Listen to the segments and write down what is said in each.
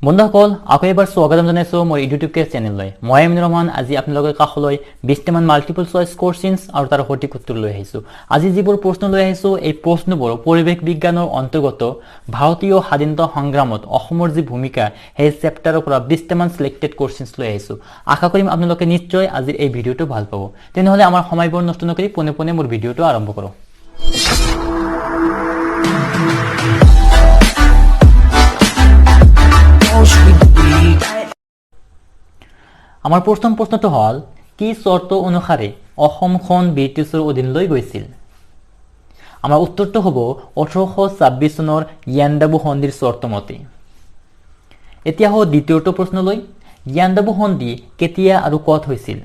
বন্ধুসকল আকৌ এবাৰ স্বাগতম জনাইছো মোৰ ইউটিউব চেনেললৈ। মই আমিনুৰ ৰহমান আজি আপোনালোকৰ কাষলৈ 20টামান মাল্টিপল চইচ কোৱেশ্চনছ আৰু তাৰ সঠিক উত্তৰ লৈ আহিছো। আজি যিবোৰ প্ৰশ্ন লৈ আহিছো এই প্ৰশ্নবোৰ পৰিৱেশ বিজ্ঞানৰ অন্তৰ্গত ভাৰতীয় স্বাধীনতা সংগ্ৰামত অসমৰ যি ভূমিকা সেই চেপ্টাৰৰ পৰা 20টামান সিলেক্টেড কোৱেশ্চনছ লৈ আহিছো। আশা কৰিম আপোনালোকে নিশ্চয় আজিৰ এই ভিডিঅটো ভাল পাব। তেনেহলে আমাৰ সময়বোৰ নষ্ট নকৰি পোনে পোনে মোৰ ভিডিঅটো আৰম্ভ কৰো। আমাৰ প্ৰথম প্ৰশ্নটো হল কি শৰ্ত অনুসাৰে অসমখন ব্ৰিটিছৰ অধীনলৈ গৈছিল? আমাৰ উত্তৰটো হ'ব 1826 চনৰ ইয়াণ্ডাবু সন্ধিৰ শৰ্ত মতে। এতিয়া হল দ্বিতীয়টো প্ৰশ্নলৈ, ইয়াণ্ডাবু সন্ধি কেতিয়া আৰু ক'ত হৈছিল?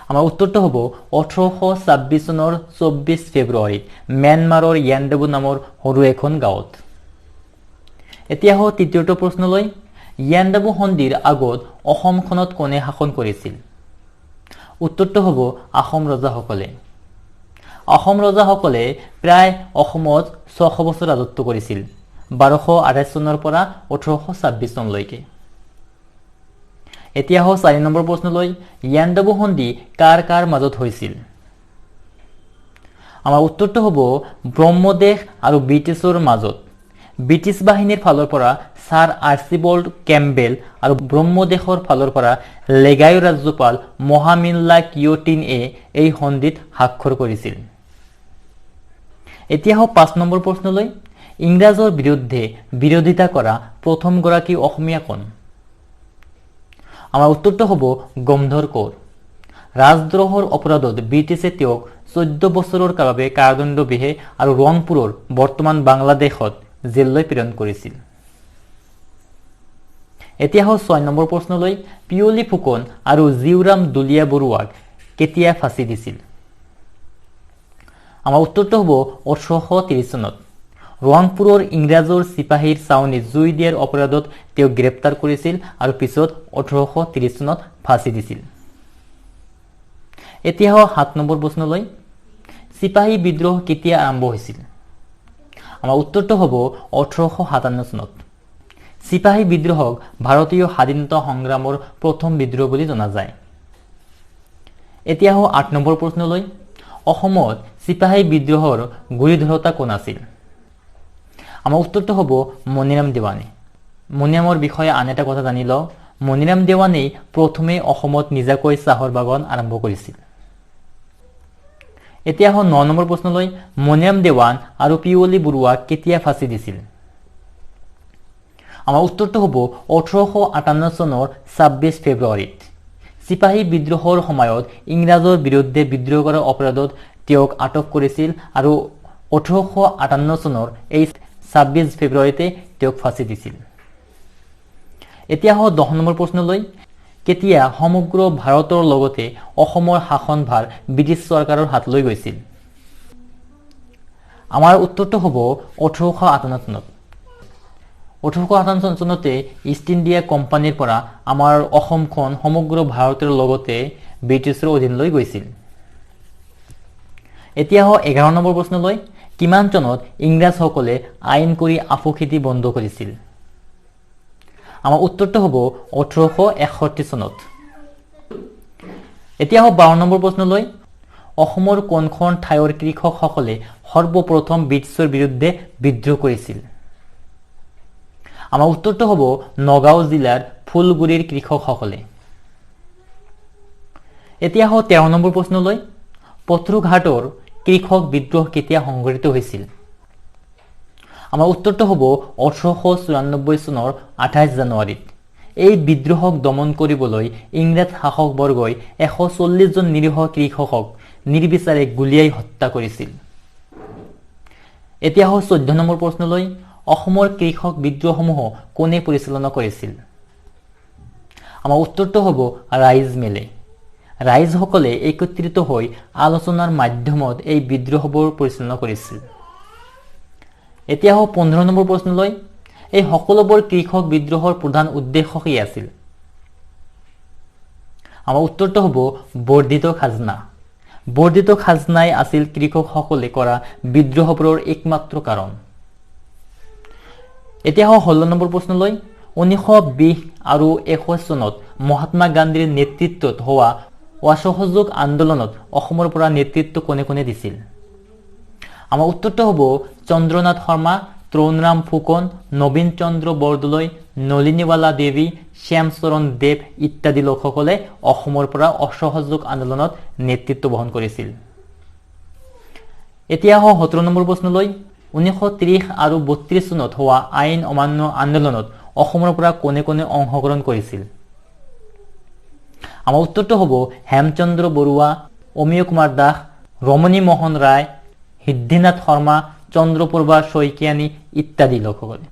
আমাৰ উত্তৰটো হ'ব 1826 চনৰ 24 ফেব্ৰুৱাৰীত ম্যানমাৰৰ ইয়াণ্ডাবু নামৰ সৰু এখন গাঁৱত। এতিয়া হল তৃতীয়টো প্ৰশ্নলৈ, ইয়াণ্ডাবু সন্ধিৰ আগত অসমখনত কোনে শাসন কৰিছিল? উত্তৰটো হ'ব আহোম ৰজাসকলে। আহোম ৰজাসকলে প্ৰায় অসমত 600 বছৰ ৰাজত্ব কৰিছিল, 1228 চনৰ পৰা 1826 চনলৈকে। এতিয়া হল 4 নম্বৰ প্ৰশ্নলৈ, ইয়াণ্ডাবু সন্ধি কাৰ কাৰ মাজত হৈছিল? আমাৰ উত্তৰটো হ'ব ব্ৰহ্মদেশ আৰু ব্ৰিটিছৰ মাজত। ব্ৰিটিছ বাহিনীৰ ফালৰ পৰা ছাৰ আৰ্চিবল্ড কেম্বেল আৰু ব্ৰহ্মদেশৰ ফালৰ পৰা লেগায়ু ৰাজ্যপাল মহামিল্লা কিয়টিনে এই সন্ধিত স্বাক্ষৰ কৰিছিল। এতিয়া হওক 5 নম্বৰ প্ৰশ্নলৈ, ইংৰাজৰ বিৰুদ্ধে বিৰোধিতা কৰা প্ৰথমগৰাকী অসমীয়া কোন? আমাৰ উত্তৰটো হ'ব গমধৰ কৌৰ। ৰাজদ্ৰোহৰ অপৰাধত ব্ৰিটিছে তেওঁক 14 বছৰৰ বাবে কাৰাদণ্ড বিহে আৰু ৰংপুৰৰ বৰ্তমান বাংলাদেশত জেললৈ প্ৰেৰণ কৰিছিল। এতিয়া হল 6 নম্বৰ প্ৰশ্নলৈ, পিয়লি ফুকন আৰু জিউৰাম দুলীয়া বৰুৱাক কেতিয়া ফাঁচি দিছিল? আমাৰ উত্তৰটো হ'ব 1830 চনত। ৰংপুৰৰ ইংৰাজৰ চিপাহীৰ চাউনীত জুই দিয়াৰ অপৰাধত তেওঁক গ্ৰেপ্তাৰ কৰিছিল আৰু পিছত 1830 চনত ফাঁচি দিছিল। এতিয়া হল 7 নম্বৰ প্ৰশ্নলৈ, চিপাহী বিদ্ৰোহ কেতিয়া আৰম্ভ হৈছিল? আমাৰ উত্তৰটো হ'ব 1857 চনত। চিপাহী বিদ্ৰোহক ভাৰতীয় স্বাধীনতা সংগ্ৰামৰ প্ৰথম বিদ্ৰোহ বুলি জনা যায়। এতিয়া হল 8 নম্বৰ প্ৰশ্নলৈ, অসমত চিপাহী বিদ্ৰোহৰ গুৰিধৰোতা কোন আছিল? আমাৰ উত্তৰটো হ'ব মণিৰাম দেৱানী। মণিৰামৰ বিষয়ে আন এটা কথা জানি লওঁ, মণিৰাম দেৱানীয়ে প্ৰথমে অসমত নিজাকৈ চাহৰ বাগান আৰম্ভ কৰিছিল। এতিয়া হল 9 নম্বৰ প্ৰশ্নলৈ, মণিৰাম দেৱান আৰু পিয়লি বৰুৱাক কেতিয়া ফাঁচি দিছিল? আমাৰ উত্তৰটো হ'ব 1858 চনৰ 26 ফেব্ৰুৱাৰীত। চিপাহী বিদ্ৰোহৰ সময়ত ইংৰাজৰ বিৰুদ্ধে বিদ্ৰোহ কৰাৰ অপৰাধত তেওঁক আটক কৰিছিল আৰু 1858 চনৰ এই 26 ফেব্ৰুৱাৰীতে তেওঁক ফাঁচি দিছিল। এতিয়া হল 10 নম্বৰ প্ৰশ্নলৈ, কেতিয়া সমগ্ৰ ভাৰতৰ লগতে অসমৰ শাসনভাৰ ব্ৰিটিছ চৰকাৰৰ হাতলৈ গৈছিল? আমাৰ উত্তৰটো হ'ব 1858 চনত। 1858 চনতে ইষ্ট ইণ্ডিয়া কোম্পানীৰ পৰা আমাৰ অসমখন সমগ্ৰ ভাৰতৰ লগতে ব্ৰিটিছৰ অধীনলৈ গৈছিল। এতিয়া হল 11 নম্বৰ প্ৰশ্নলৈ, কিমান চনত ইংৰাজসকলে আইন কৰি আফু খেতি বন্ধ কৰিছিল? আমাৰ উত্তৰটো হ'ব 1861 চনত। এতিয়া হল 12 নম্বৰ প্ৰশ্নলৈ, অসমৰ কোনখন ঠাইৰ কৃষকসকলে সৰ্বপ্ৰথম ব্ৰিটিছৰ বিৰুদ্ধে বিদ্ৰোহ কৰিছিল? আমাৰ উত্তৰটো হ'ব নগাঁও জিলাৰ ফুলগুৰিৰ কৃষকসকলে। এতিয়া হল 13 নম্বৰ প্ৰশ্নলৈ, পথৰুঘাটৰ কৃষক বিদ্ৰোহ কেতিয়া সংঘটিত হৈছিল? আমাৰ উত্তৰটো হ'ব 1894 চনৰ 28 জানুৱাৰীত। এই বিদ্ৰোহক দমন কৰিবলৈ ইংৰাজ শাসকবৰ্গই 140 জন নিৰীহ কৃষকক নিৰ্বিচাৰে গুলীয়াই হত্যা কৰিছিল। এতিয়া হল 14 নম্বৰ প্ৰশ্নলৈ, অসমৰ কৃষক বিদ্ৰোহসমূহ কোনে পৰিচালনা কৰিছিল? আমাৰ উত্তৰটো হ'ব ৰাইজ মেলে। ৰাইজসকলে একত্ৰিত হৈ আলোচনাৰ মাধ্যমত এই বিদ্ৰোহবোৰ পৰিচালনা কৰিছিল। এতিয়া হল 15 নম্বৰ প্ৰশ্নলৈ, এই সকলোবোৰ কৃষক বিদ্ৰোহৰ প্ৰধান উদ্দেশ্য কি আছিল? আমাৰ উত্তৰটো হ'ব বৰ্ধিত খাজনা। বৰ্ধিত খাজনাই আছিল কৃষকসকলে কৰা বিদ্ৰোহবোৰৰ একমাত্ৰ কাৰণ। এতিয়া হল 16 নম্বৰ প্ৰশ্নলৈ, 1920 আৰু 21 চনত মহাত্মা গান্ধীৰ নেতৃত্বত হোৱা অসহযোগ আন্দোলনত অসমৰ পৰা নেতৃত্ব কোনে কোনে দিছিল আমাৰ উত্তৰটো হ'ব চন্দ্ৰনাথ শৰ্মা তৰুণৰাম ফুকন নবীন চন্দ্ৰ বৰদলৈ নলিনীবালা দেৱী শ্যামচৰণ দেৱ ইত্যাদি লোকসকলে অসমৰ পৰা অসহযোগ আন্দোলনত নেতৃত্ব বহন কৰিছিল এতিয়া 17 নম্বৰ প্ৰশ্নলৈ 1930 আৰু 32 চনত হোৱা আইন অমান্য আন্দোলনত অসমৰ পৰা কোনে কোনে অংশগ্ৰহণ কৰিছিল আমাৰ উত্তৰটো হ'ব হেমচন্দ্ৰ বৰুৱা অমিয় কুমাৰ দাস ৰমণী মোহন ৰায় সিদ্ধিনাথ শৰ্মা চন্দ্ৰপ্ৰভা শইকীয়ানী ইত্যাদি লোকসকলে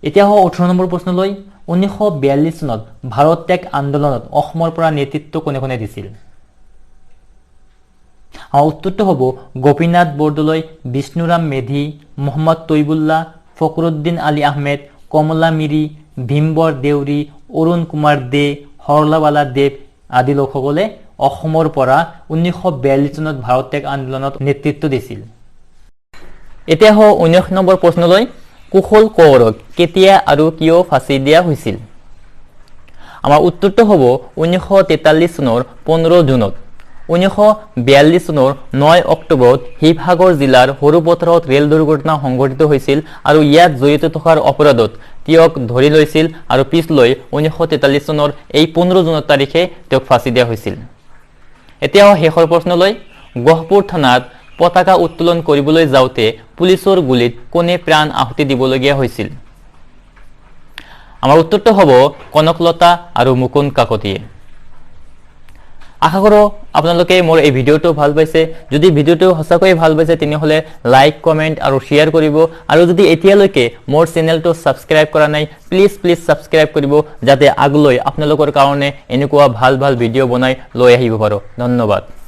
এতিয়া 18 নম্বৰ প্ৰশ্নলৈ 1942 চনত ভাৰত ত্যাগ আন্দোলনত অসমৰ পৰা নেতৃত্ব কোনে কোনে দিছিল আমাৰ উত্তৰটো হ'ব গোপীনাথ বৰদলৈ বিষ্ণুৰাম মেধি মোহাম্মদ তৈবুল্লাহ ফখৰুদ্দিন আলী আহমেদ কমলা মিৰি ভীমবৰ দেউৰী অৰুণ কুমাৰ দে হৰলাবালা দেৱ আদি লোকসকলে অসমৰ পৰা 1942 চনত ভাৰত ত্যাগ আন্দোলনত নেতৃত্ব দিছিল এতিয়া 19 নম্বৰ প্ৰশ্নলৈ কুশল কোঁৱৰক কেতিয়া আৰু কিয় ফাঁচি দিয়া হৈছিল আমাৰ উত্তৰটো হ'ব 1943 চনৰ 15 জুনত 1942 চনৰ 9 অক্টোবৰত শিৱসাগৰ জিলাৰ সৰুপথাৰত ৰেল দুৰ্ঘটনা সংঘটিত হৈছিল আৰু ইয়াত জড়িত থকাৰ অপৰাধত তেওঁক ধৰি লৈছিল আৰু পিছলৈ 1943 চনৰ এই 15 জুনৰ তাৰিখে তেওঁক ফাঁচি দিয়া হৈছিল এতিয়া শেষৰ প্ৰশ্নলৈ গহপুৰ থানাত পতাকা উত্তোলন কৰিবলৈ যাওঁতে পুলিচৰ গুলিত কোনে প্ৰাণ আহুতি দিবলগীয়া হৈছিল আমাৰ উত্তৰটো হ'ব কনকলতা আৰু মুকুন্দ কাকতিয়ে আশা কৰোঁ আপোনালোকে মোৰ এই ভিডিঅ'টো ভাল পাইছে যদি ভিডিঅ'টো সঁচাকৈ ভাল পাইছে তেনেহ'লে লাইক কমেণ্ট আৰু শ্বেয়াৰ কৰিব আৰু যদি এতিয়ালৈকে মোৰ চেনেলটো ছাবস্ক্ৰাইব কৰা নাই প্লিজ ছাবস্ক্ৰাইব কৰিব যাতে আগলৈ আপোনালোকৰ কাৰণে এনেকুৱা ভাল ভিডিঅ' বনাই লৈ আহিব পাৰোঁ ধন্যবাদ